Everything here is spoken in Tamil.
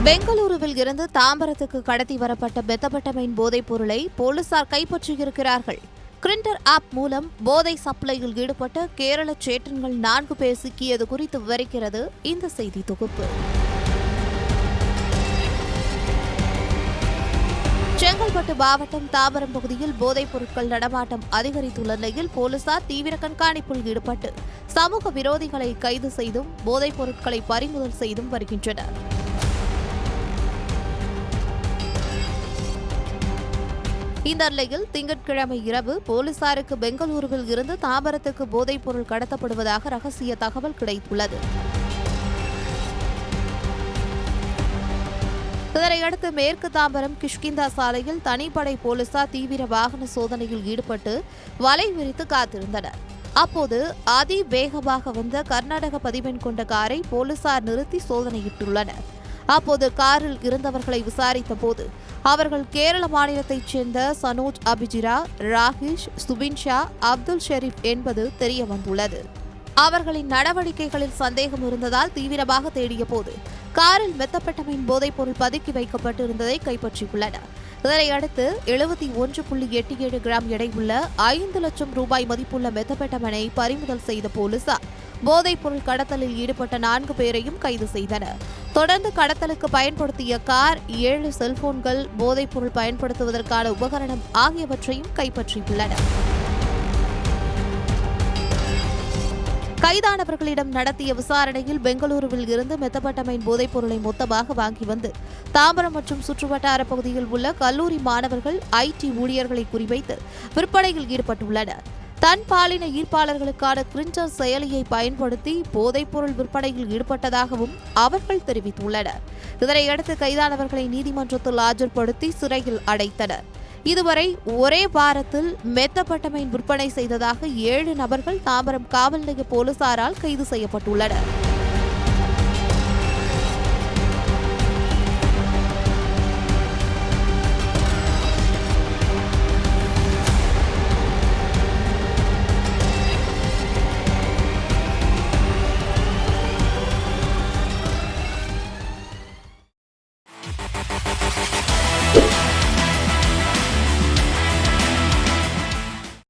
பெங்களூருவில் இருந்து தாம்பரத்துக்கு கடத்தி வரப்பட்ட மெத்தபெட்டமைன் போதைப் பொருளை போலீசார் கைப்பற்றியிருக்கிறார்கள். கிரிண்டர் ஆப் மூலம் போதை சப்ளையில் ஈடுபட்ட கேரள சேட்டன்கள் 4 பேர் சிக்கியது குறித்து விவரிக்கிறது இந்த செய்தி தொகுப்பு. செங்கல்பட்டு மாவட்டம் தாம்பரம் பகுதியில் போதைப் பொருட்கள் நடமாட்டம் அதிகரித்துள்ள நிலையில் போலீசார் தீவிர கண்காணிப்பில் ஈடுபட்டு சமூக விரோதிகளை கைது செய்தும் போதைப் பொருட்களை பறிமுதல் செய்தும் வருகின்றனர். இந்த நிலையில் திங்கட்கிழமை இரவு போலீசாருக்கு பெங்களூருவில் இருந்து தாம்பரத்துக்கு போதைப் பொருள் கடத்தப்படுவதாக ரகசிய தகவல் கிடைத்துள்ளது. இதனையடுத்து மேற்கு தாம்பரம் கிஷ்கிந்தா சாலையில் தனிப்படை போலீசார் தீவிர வாகன சோதனையில் ஈடுபட்டு வலை விரித்து காத்திருந்தனர். அப்போது அதிவேகமாக வந்த கர்நாடக பதிவெண் கொண்ட காரை போலீசார் நிறுத்தி சோதனையிட்டுள்ளனர். அப்போது காரில் இருந்தவர்களை விசாரித்த போது அவர்கள் கேரள மாநிலத்தைச் சேர்ந்த சனோஜ் அபிஜிரா, ராகேஷ், சுபின் ஷா, அப்துல் ஷெரீப் என்பது தெரியவந்துள்ளது. அவர்களின் நடவடிக்கைகளில் சந்தேகம் இருந்ததால் தீவிரமாக தேடிய போது காரில் மெத்தபெட்டமைன் போதைப் பொருள் பதுக்கி வைக்கப்பட்டிருந்ததை கைப்பற்றியுள்ளனர். இதனையடுத்து 71.87 கிராம் எடை உள்ள 5 லட்சம் ரூபாய் மதிப்புள்ள மெத்தபெட்டமைனை பறிமுதல் செய்த போலீசார் போதைப் பொருள் கடத்தலில் ஈடுபட்ட 4 பேரையும் கைது செய்தனர். தொடர்ந்து கடத்தலுக்கு பயன்படுத்திய கார், 7 செல்போன்கள், போதைப் பொருள் பயன்படுத்துவதற்கான உபகரணம் ஆகியவற்றையும் கைப்பற்றியுள்ளனர். கைதானவர்களிடம் நடத்திய விசாரணையில் பெங்களூருவில் இருந்து மெத்தபெட்டமைன் போதைப் பொருளை மொத்தமாக வாங்கி வந்து தாம்பரம் மற்றும் சுற்றுவட்டார பகுதியில் உள்ள கல்லூரி மாணவர்கள், IT ஊழியர்களை குறிவைத்து விற்பனையில் ஈடுபட்டுள்ளனர். தன் பாலின ஈர்ப்பாளர்களுக்கான கிரிண்டர் செயலியை பயன்படுத்தி போதைப் பொருள் விற்பனையில் ஈடுபட்டதாகவும் அவர்கள் தெரிவித்துள்ளனர். இதனையடுத்து கைதானவர்களை நீதிமன்றத்தில் ஆஜர்படுத்தி சிறையில் அடைத்தனர். இதுவரை ஒரே வாரத்தில் மெத்தபெட்டமைன் விற்பனை செய்ததாக 7 நபர்கள் தாம்பரம் காவல் நிலைய போலீசாரால் கைது செய்யப்பட்டுள்ளனர்.